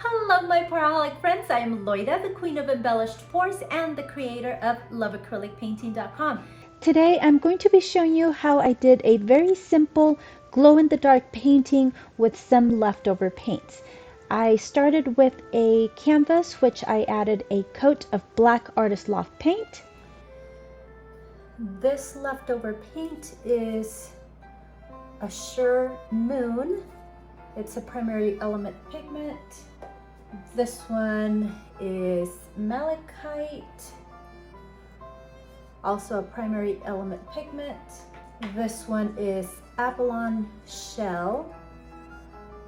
Hello my poraholic friends, I am Loida, the queen of embellished pores and the creator of loveacrylicpainting.com. Today I'm going to be showing you how I did a very simple glow-in-the-dark painting with some leftover paints. I started with a canvas which I added a coat of black Artist Loft paint. This leftover paint is a Sure Moon. It's a primary element pigment. This one is malachite, also a primary element pigment. This one is Abalone shell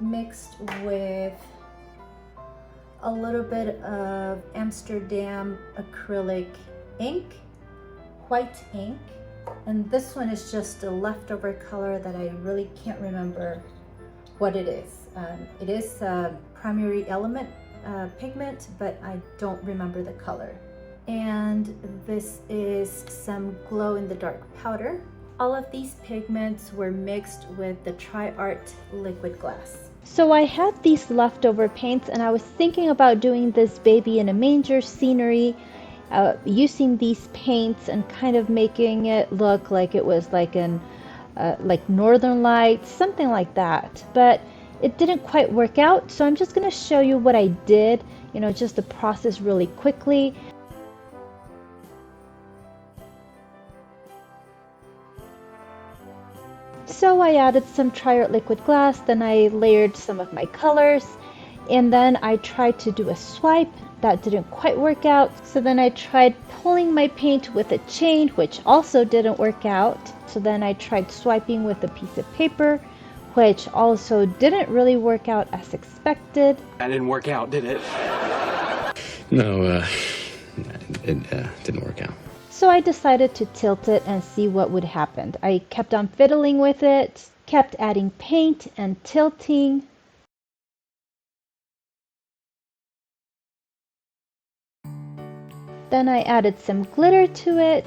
mixed with a little bit of Amsterdam acrylic ink, white ink, and this one is just a leftover color that I really can't remember what it is. It is a primary element pigment, but I don't remember the color. And this is some glow-in-the-dark powder. All of these pigments were mixed with the Tri-Art liquid glass. So I had these leftover paints and I was thinking about doing this baby in a manger scenery, using these paints and kind of making it look like it was like like Northern Lights, something like that. But it didn't quite work out, so I'm just going to show you what I did, just the process really quickly. So I added some Tri-Art liquid glass, then I layered some of my colors, and then I tried to do a swipe. That didn't quite work out, so then I tried pulling my paint with a chain, which also didn't work out. So then I tried swiping with a piece of paper, which also didn't really work out as expected. That didn't work out, did it? No, it didn't work out. So I decided to tilt it and see what would happen. I kept on fiddling with it, kept adding paint and tilting. Then I added some glitter to it.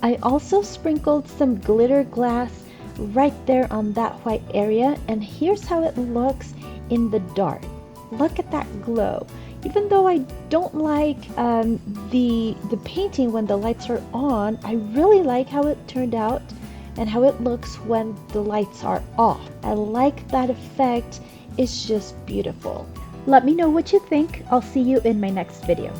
I also sprinkled some glitter glass right there on that white area, and here's how it looks in the dark. Look at that glow. Even though I don't like the painting when the lights are on, I really like how it turned out and how it looks when the lights are off. I like that effect. It's just beautiful. Let me know what you think. I'll see you in my next video.